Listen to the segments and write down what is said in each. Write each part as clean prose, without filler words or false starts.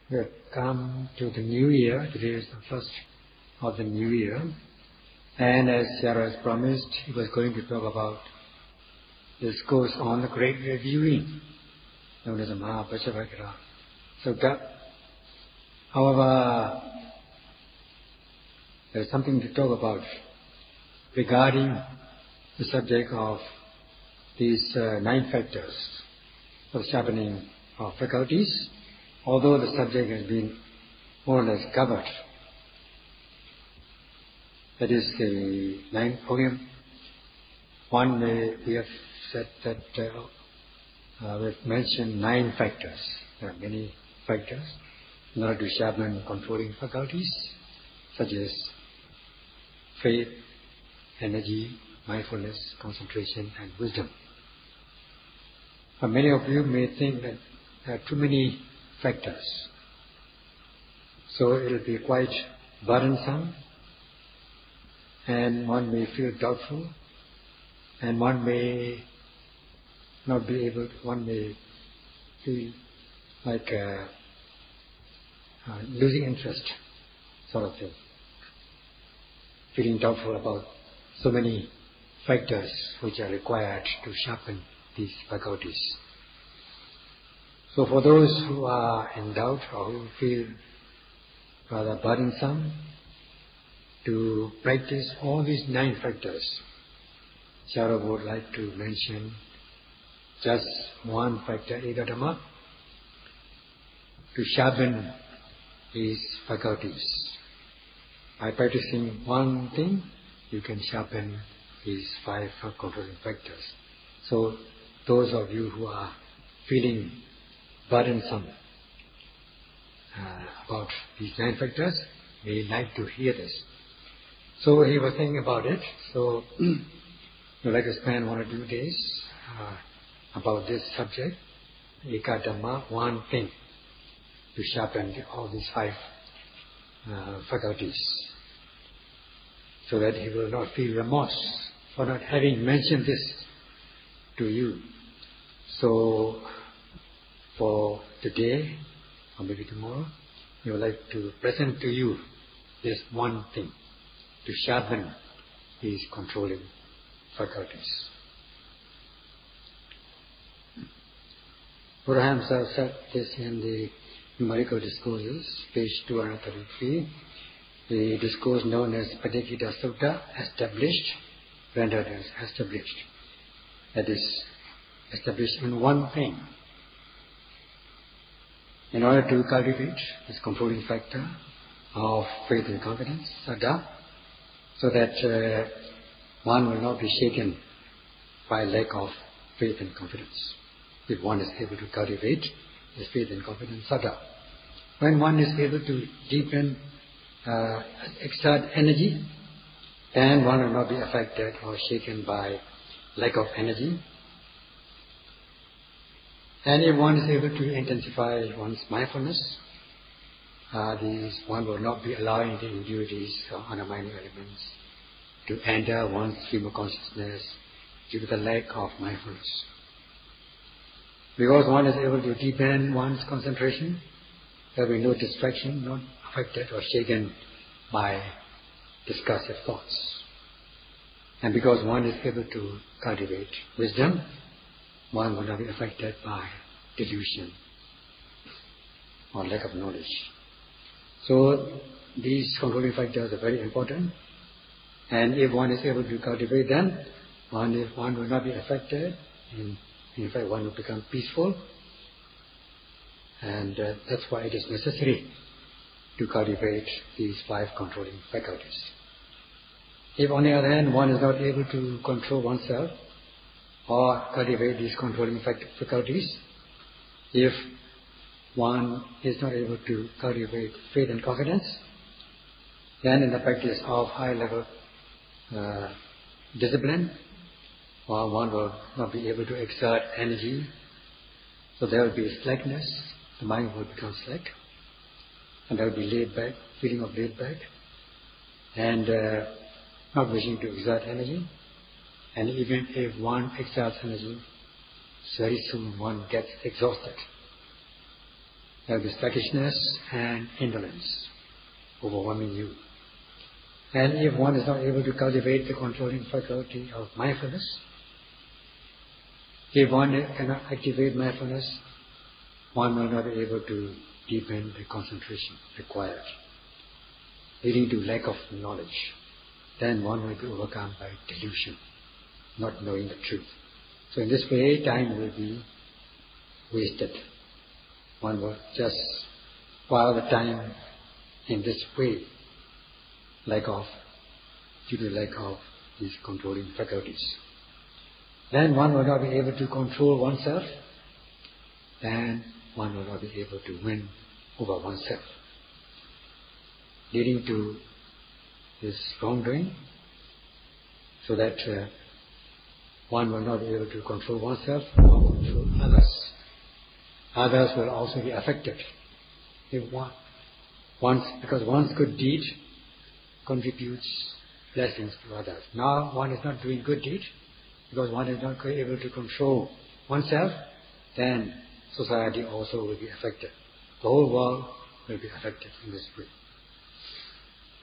We have come to the new year. Today is the first of the new year. And as Sayadaw has promised, he was going to talk about this course on the Great Reviewing, known as the Mahapachavakara Sutta. However, there is something to talk about regarding the subject of these 9 factors of sharpening of faculties. Although the subject has been more or less covered, that is the 9th poem. We have said that we've mentioned 9 factors. There are many factors in order to sharpen controlling faculties, such as faith, energy, mindfulness, concentration, and wisdom. But many of you may think that there are too many factors, so it will be quite burdensome, and one may feel doubtful, and one may not be able to, one may feel like losing interest, sort of thing, feeling doubtful about so many factors which are required to sharpen these faculties. So for those who are in doubt or who feel rather burdensome to practice all these 9 factors, Sayadaw would like to mention just one factor, Dhamma, to sharpen these faculties. By practicing one thing, you can sharpen these 5 controlling factors. So those of you who are feeling burdensome about these 9 factors may like to hear this. So he was thinking about it. So we'd like to spend 1 or 2 days about this subject, Dhamma, one thing to sharpen all these 5 faculties, so that he will not feel remorse for not having mentioned this to you. So for today, or maybe tomorrow, we would like to present to you this one thing to sharpen these controlling faculties. Buddha himself said this in the numerical discourses, page 233. The discourse known as Paṇḍitā Sutta, established, rendered as established. That is, established in one thing. In order to cultivate this controlling factor of faith and confidence, saddha, so that one will not be shaken by lack of faith and confidence. If one is able to cultivate this faith and confidence, saddha. When one is able to deepen, exert energy, then one will not be affected or shaken by lack of energy. And if one is able to intensify one's mindfulness, one will not be allowing the impurities or undermining elements to enter one's stream of consciousness due to the lack of mindfulness. Because one is able to deepen one's concentration, there will be no distraction, not affected or shaken by discursive thoughts. And because one is able to cultivate wisdom, one will not be affected by delusion or lack of knowledge. So these controlling factors are very important, and if one is able to cultivate them, one will not be affected, and in fact one will become peaceful, and that's why it is necessary to cultivate these 5 controlling faculties. If on the other hand one is not able to control oneself or cultivate these controlling faculties, if one is not able to cultivate faith and confidence, then in the practice of high level discipline, one will not be able to exert energy, so there will be slackness, the mind will become slack, and there will be laid back, feeling of laid back, and not wishing to exert energy. And even if one exerts energy, very soon one gets exhausted. There will be sluggishness and indolence overwhelming you. And if one is not able to cultivate the controlling faculty of mindfulness, if one cannot activate mindfulness, one will not be able to deepen the concentration required, leading to lack of knowledge. Then one will be overcome by delusion, not knowing the truth. So in this way, time will be wasted. One will just while the time in this way, due to lack of these controlling faculties. Then one will not be able to control oneself, then one will not be able to win over oneself, leading to this wrongdoing, so that one will not be able to control oneself or control others. Others will also be affected. Because one's good deed contributes blessings to others. Now one is not doing good deed, because one is not able to control oneself, then society also will be affected. The whole world will be affected in this way.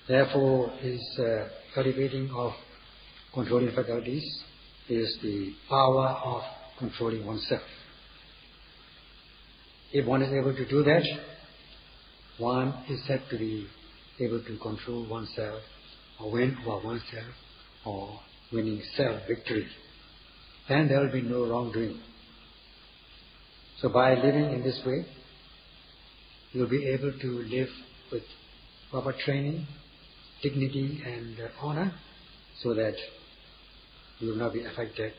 Therefore, cultivating of controlling faculties is the power of controlling oneself. If one is able to do that, one is said to be able to control oneself, or win over oneself, or winning self-victory. Then there will be no wrongdoing. So by living in this way, you will be able to live with proper training, dignity and honor, so that you will not be affected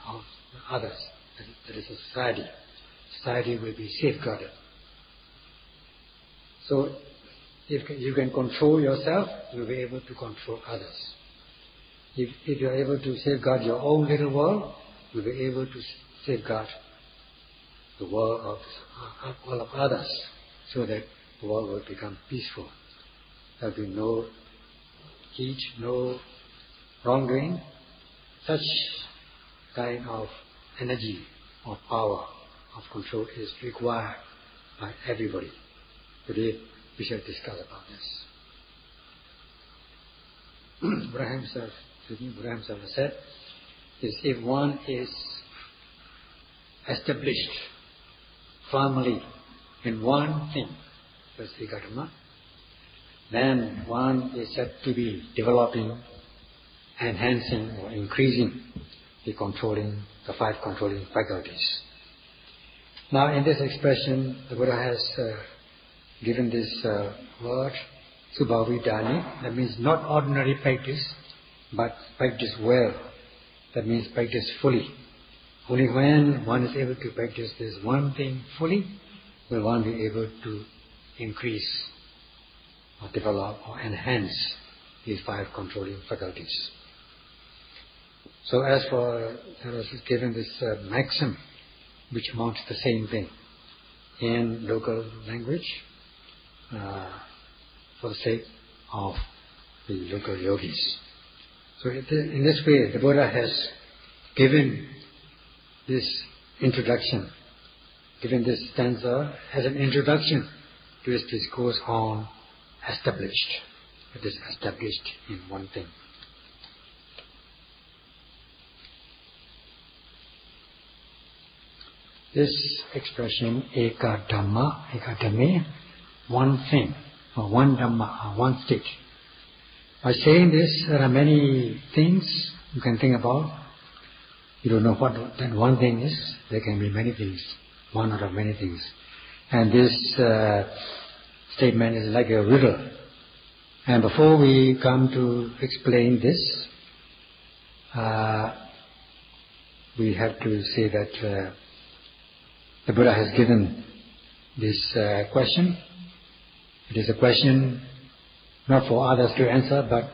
of others, that is society. Society will be safeguarded. So if you can control yourself, you will be able to control others. If you are able to safeguard your own little world, you will be able to safeguard the world of all of others, so that the world will become peaceful. There will be no heat, no wrongdoing. Such kind of energy or power of control is required by everybody. Today we shall discuss about this. Buddha himself has said, is if one is established firmly in one thing, that's Dhamma, then one is said to be developing, enhancing or increasing the five controlling faculties. Now in this expression, the Buddha has given this word, Subhavidani, that means not ordinary practice, but practice well. That means practice fully. Only when one is able to practice this one thing fully, will one be able to increase or develop or enhance these five controlling faculties. So as for, there was given this maxim, which amounts to the same thing in local language, for the sake of the local yogis. So in this way, the Buddha has given this introduction, given this stanza as an introduction to his discourse on established. It is established in one thing. This expression, Eka Dhamma, Eka Dhamme, one thing, or one Dhamma, or one state. By saying this, there are many things you can think about. You don't know what that one thing is. There can be many things, one out of many things. And this statement is like a riddle. And before we come to explain this, we have to say that the Buddha has given this question. It is a question not for others to answer, but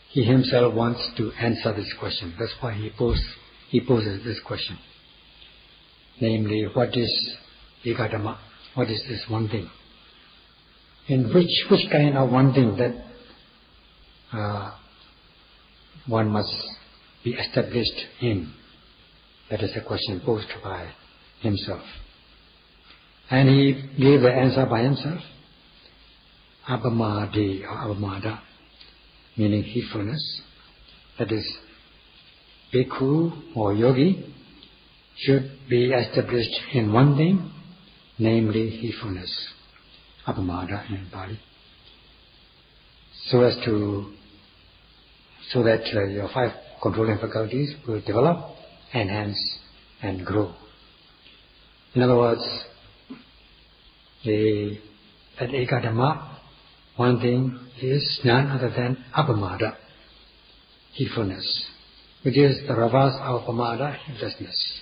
he himself wants to answer this question. That's why he poses this question. Namely, what is Eka Dhamma? What is this one thing? In which kind of one thing that one must be established in? That is a question posed by himself. And he gave the answer by himself. Appamada or Appamada, meaning heedfulness. That is, bhikkhu or yogi should be established in one thing, namely heedfulness. Appamada in Pali. So that your 5 controlling faculties will develop, enhance and grow. In other words, that Ekadhamma, one thing is none other than Appamada, heedfulness, which is the reverse of Pamada, heedlessness.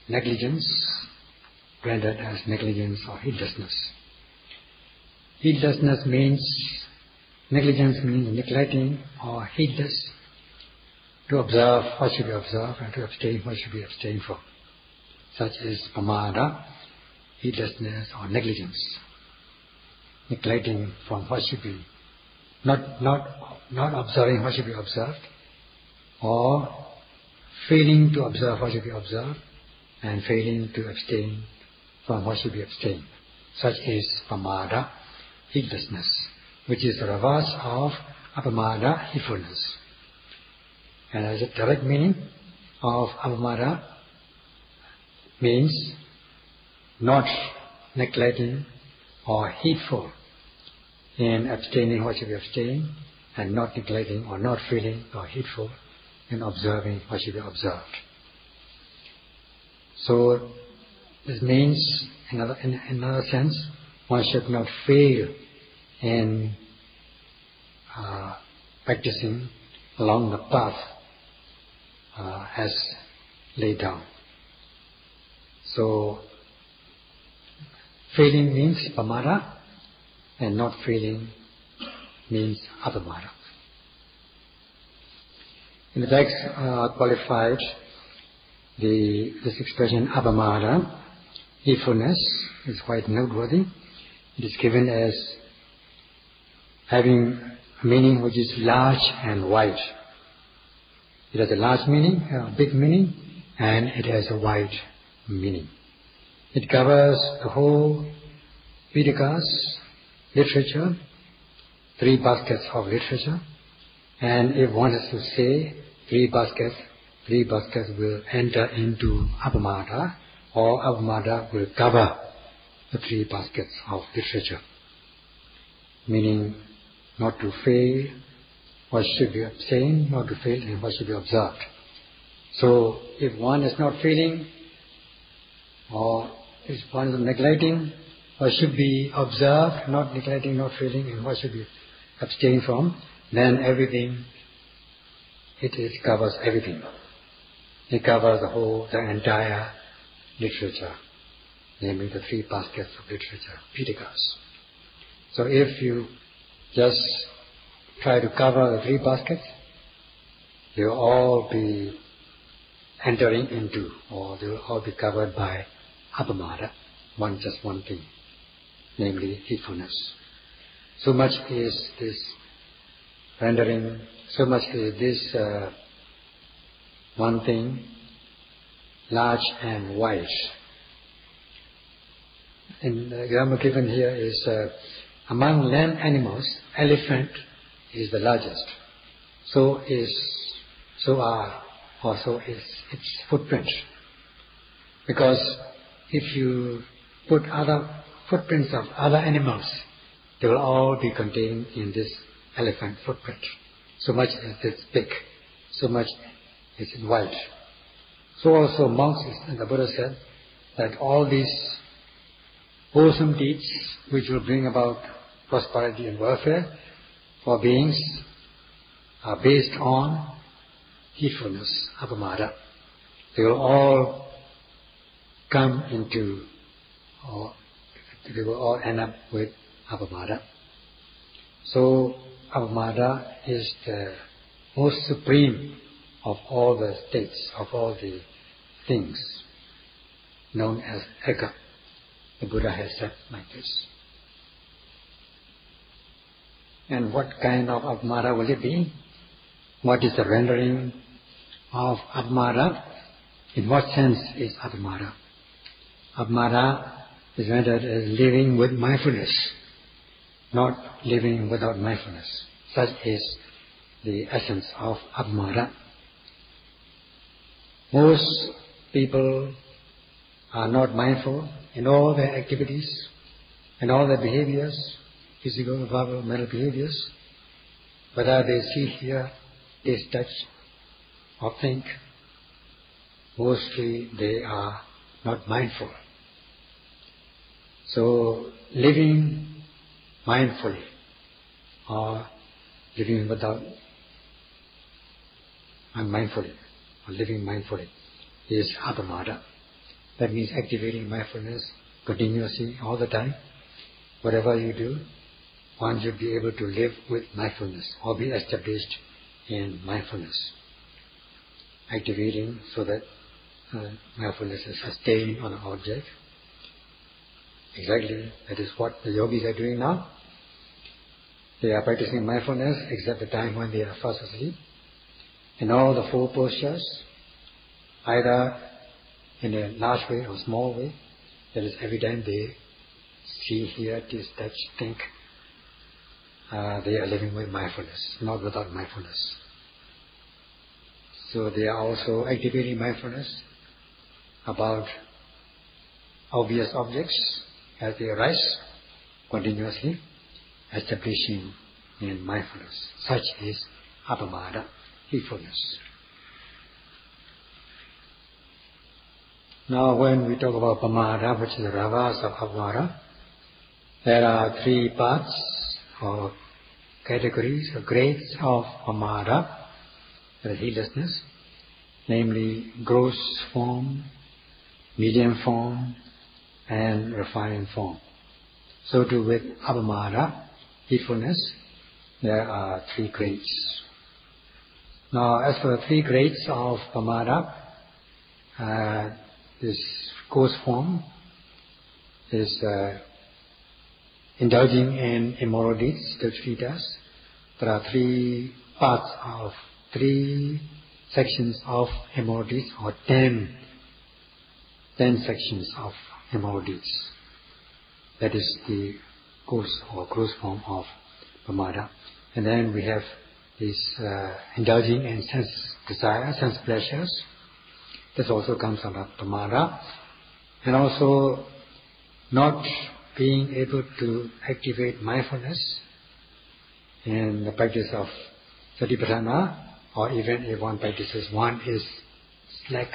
Negligence, rendered as negligence or heedlessness. Heedlessness means, negligence means neglecting or heedless, to observe what should be observed and to abstain what should be abstained from. Such is Pamada, heedlessness or negligence. Neglecting from what should be, not observing what should be observed, or failing to observe what should be observed, and failing to abstain from what should be abstained. Such is Pamada, heedlessness, which is the reverse of Appamada, heedfulness. And as a direct meaning of Appamada means not neglecting or heedful in abstaining what should be abstained, and not neglecting or not feeling or heedful in observing what should be observed. So this means, in another sense, one should not fail in practicing along the path as laid down. So failing means Pamada, and not failing means Appamada. In the text qualified this expression Appamada, heedfulness, is quite noteworthy. It is given as having a meaning which is large and wide. It has a large meaning, a big meaning, and it has a wide meaning. It covers the whole Veda's literature, 3 baskets of literature, and if one has to say 3 baskets will enter into Appamada, or Appamada will cover the 3 baskets of literature. Meaning, not to fail what should be abstained, not to fail in what should be observed. So, if one is not failing, or if one is neglecting what should be observed, not neglecting, not failing in what should be abstained from, then everything, it covers everything. It covers the entire literature, namely the 3 baskets of literature, Vedas. So if you just try to cover the 3 baskets, they will all be entering into, or they will all be covered by Appamada, just one thing, namely heedfulness. So much is this rendering, so much is this one thing large and wide. And the example given here is among land animals, elephant is the largest. So is its footprint. Because if you put other footprints of other animals, they will all be contained in this elephant footprint. So much is it big, so much is it wide. So also monks, and the Buddha said, that all these wholesome deeds which will bring about prosperity and welfare for beings are based on heedfulness, Appamada. They will all come into, or they will all end up with Appamada. So Appamada is the most supreme of all the states, of all the things known as Eka. The Buddha has said like this. And what kind of Appamada will it be? What is the rendering of Appamada? In what sense is Appamada? Appamada is rendered as living with mindfulness, not living without mindfulness. Such is the essence of Appamada. Most people are not mindful in all their activities and all their behaviors, physical, verbal, mental behaviors, whether they see, hear, taste, touch, or think. Mostly they are not mindful. So living mindfully or living without unmindfully or living mindfully is Appamada. That means activating mindfulness continuously all the time. Whatever you do, one should be able to live with mindfulness or be established in mindfulness. Activating so that mindfulness is sustained on an object. Exactly, that is what the yogis are doing now. They are practicing mindfulness except the time when they are fast asleep. In all the four postures, either in a large way or small way, that is every time they see, hear, taste, touch, think, they are living with mindfulness, not without mindfulness. So they are also activating mindfulness about obvious objects as they arise continuously, establishing in mindfulness. Such is Appamada, heedfulness. Now when we talk about Pamada, which is the reverse of Appamada, there are three parts or categories or grades of Pamada, that is heedlessness, namely gross form, medium form, and refined form. So too with Appamada, heedfulness, there are three grades. Now as for the three grades of Pamada, this gross form is indulging in immoral deeds, which he does. There are three sections of immoral deeds, or 10 sections of immoral deeds. That is the gross form of Pamada. And then we have this indulging in sense desire, sense pleasures. This also comes under Pamada. And also not being able to activate mindfulness in the practice of Satipatthana, or even if one is slack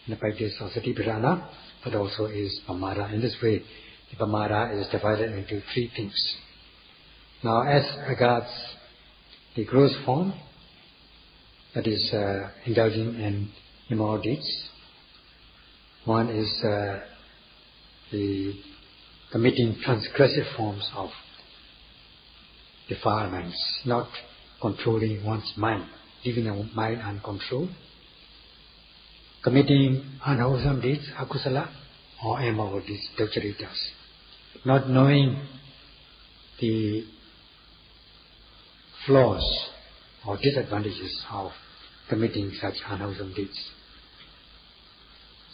in the practice of Satipatthana, that also is Pamada. In this way, the Pamada is divided into three things. Now as regards the gross form, that is indulging in immoral deeds, one is the committing transgressive forms of defilements, not controlling one's mind, leaving the mind uncontrolled, committing unwholesome deeds, akusala, or immoral deeds, dukkaritas, not knowing the flaws or disadvantages of committing such unwholesome deeds.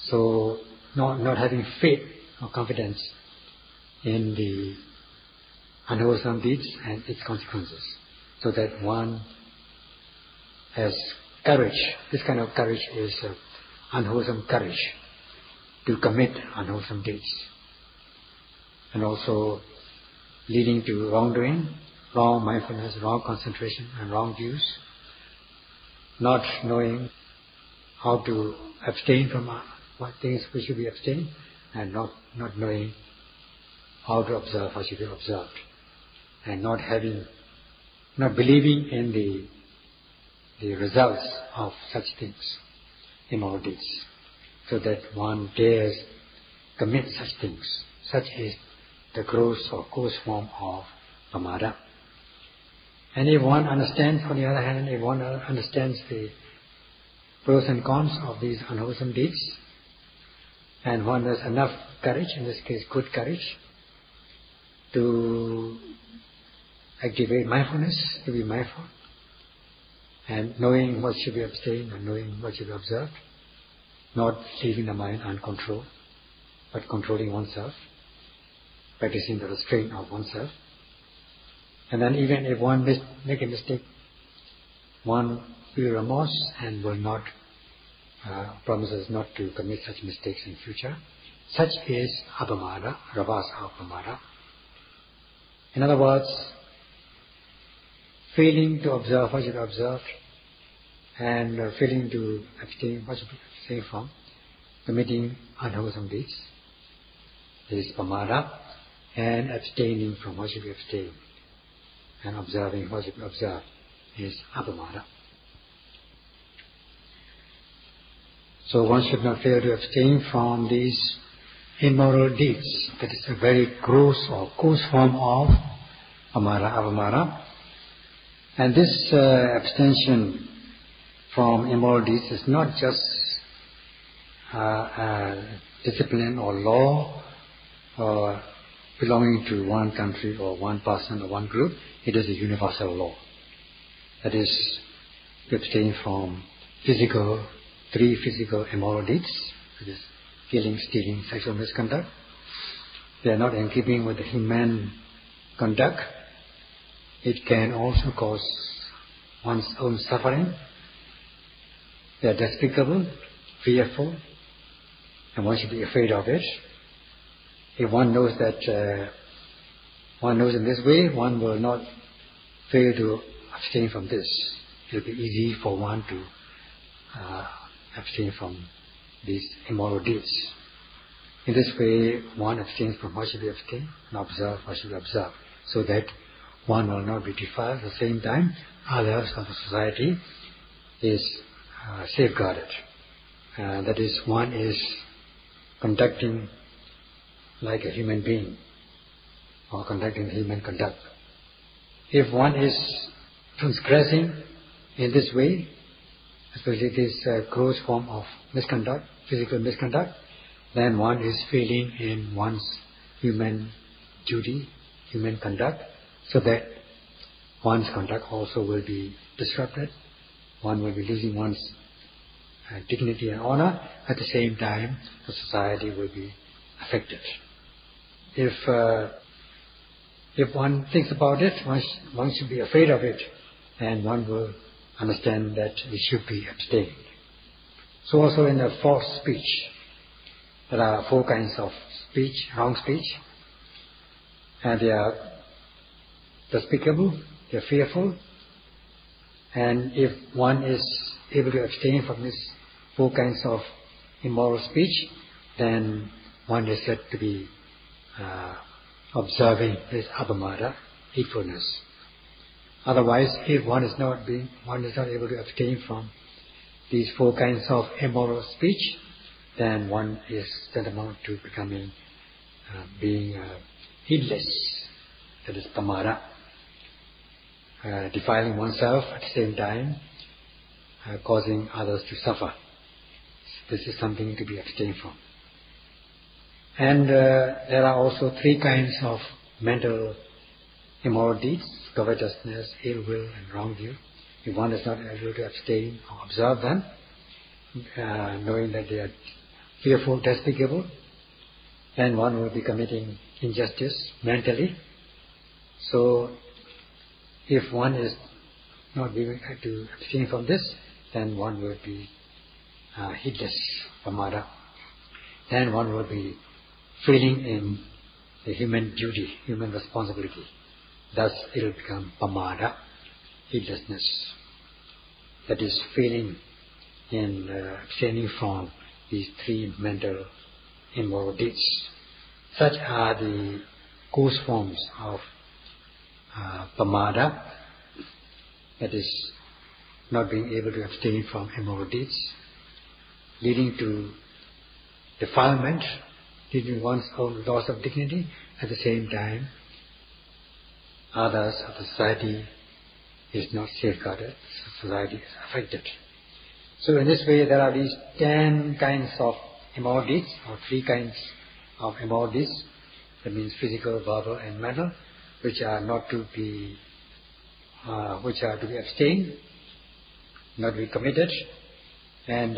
So not having faith or confidence in the unwholesome deeds and its consequences, so that one has courage. This kind of courage is unwholesome courage to commit unwholesome deeds, and also leading to wrongdoing, wrong mindfulness, wrong concentration, and wrong views. Not knowing how to abstain from what things which should be abstained, and not knowing how to observe what should be observed, and not believing in the results of such things, immoral deeds, so that one dares commit such things. Such is the gross or coarse form of Pamada. And if one understands, on the other hand, if one understands the pros and cons of these unwholesome deeds, and one has enough courage, in this case good courage, to activate mindfulness, to be mindful, and knowing what should be abstained and knowing what should be observed, not leaving the mind uncontrolled, but controlling oneself, practicing the restraint of oneself. And then even if one make a mistake, one feel remorse and will not promises not to commit such mistakes in future. Such is Appamada, reverse Appamada. In other words, failing to observe what should be observed and failing to abstain what should be abstained from, committing unwholesome deeds is Pamada, and abstaining from what should be abstained and observing what should be observed is Appamada. So one should not fail to abstain from these immoral deeds. That is a very gross or coarse form of Appamada. And this abstention from immoral deeds is not just discipline or law or belonging to one country or one person or one group. It is a universal law. That is, to abstain from three physical immoral deeds, that is killing, stealing, sexual misconduct. They are not in keeping with the human conduct. It can also cause one's own suffering. They are despicable, fearful, and one should be afraid of it. If one knows that one knows in this way, one will not fail to abstain from this. It will be easy for one to abstain from these immoral deeds. In this way, one abstains from what should be abstained and observe what should be observed, so that one will not be defiled. At the same time, others of the society is safeguarded. That is, one is conducting like a human being or conducting human conduct. If one is transgressing in this way, especially this gross form of misconduct, physical misconduct, then one is failing in one's human duty, human conduct, so that one's conduct also will be disrupted. One will be losing one's dignity and honor. At the same time, the society will be affected. If one thinks about it, one should be afraid of it, and one will understand that it should be abstained. So also in the false speech, there are four kinds of speech, wrong speech, and they are despicable, they are fearful, and if one is able to abstain from these four kinds of immoral speech, then one is said to be observing this Appamada, heedfulness. Otherwise, if one is not able to abstain from these four kinds of immoral speech, then one is tantamount to becoming being heedless. That is Pamada, defiling oneself at the same time, causing others to suffer. This is something to be abstained from. And there are also three kinds of mental immoral deeds: covetousness, ill will, and wrong view. If one is not able to abstain or observe them, knowing that they are fearful, despicable, then one will be committing injustice mentally. So, if one is not able to abstain from this, then one will be heedless, Pamada. Then one will be failing in the human duty, human responsibility. Thus, it will become Pamada, heedlessness. That is, failing in abstaining from these three mental immoral deeds. Such are the coarse forms of Pamada, that is, not being able to abstain from immoral deeds, leading to defilement, leading to one's own loss of dignity. At the same time, others of the society is not safeguarded, society is affected. So in this way, there are these 10 kinds of immoral deeds, or 3 kinds of immoral deeds. That means physical, verbal, and mental, which are to be abstained, not to be committed. And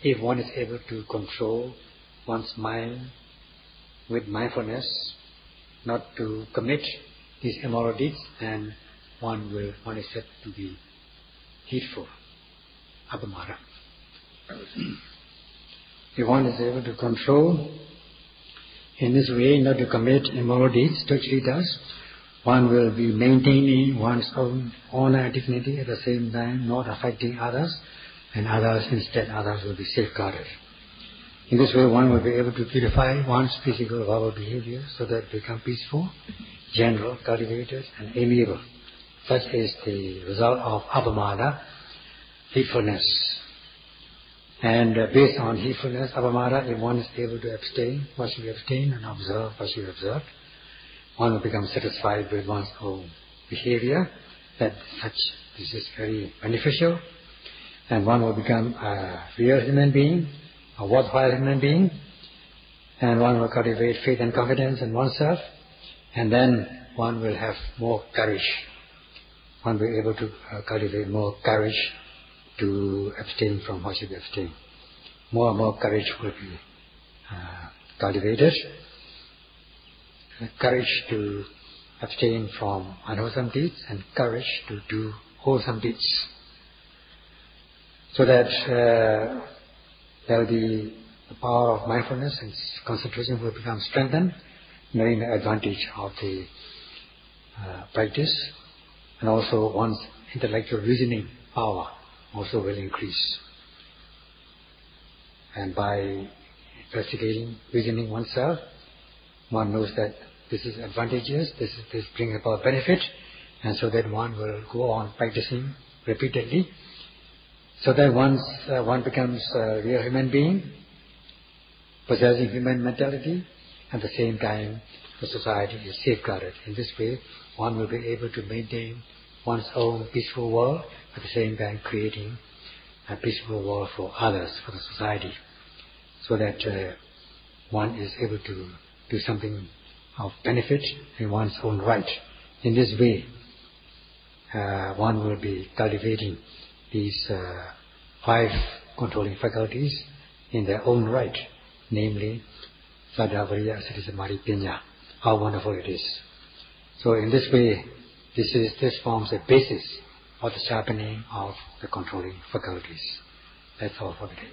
if one is able to control one's mind, with mindfulness, not to commit these immoral deeds, and one is said to be heedful, Appamada. If one is able to control in this way, not to commit immoral deeds, strictly does, one will be maintaining one's own honor and dignity at the same time, not affecting others, and instead others will be safeguarded. In this way, one will be able to purify one's physical verbal behavior so that it become peaceful, general, cultivated, and amiable. Such is the result of Appamada, heedfulness. And based on heedfulness, Appamada, if one is able to abstain what should be abstained and observe what should be observed, one will become satisfied with one's own behavior, that this is very beneficial, and one will become a real human being, a worthwhile human being, and one will cultivate faith and confidence in oneself, and then one will have more courage. One will be able to cultivate more courage to abstain from what should be abstained. More and more courage will be cultivated. Courage to abstain from unwholesome deeds and courage to do wholesome deeds. So that there will be the power of mindfulness and concentration will become strengthened, knowing the advantage of the practice, and also one's intellectual reasoning power also will increase. And by investigating, reasoning oneself, one knows that this is advantageous, this brings about benefit, and so that one will go on practicing repeatedly, so that once one becomes a real human being, possessing human mentality, at the same time the society is safeguarded. In this way, one will be able to maintain one's own peaceful world, at the same time creating a peaceful world for others, for the society, so that one is able to do something of benefit in one's own right. In this way, one will be cultivating these 5 controlling faculties in their own right, namely Saddha, Viriya, Sati, Samadhi, Panya. How wonderful it is! So in this way, this forms a basis for the sharpening of the controlling faculties. That's all for today.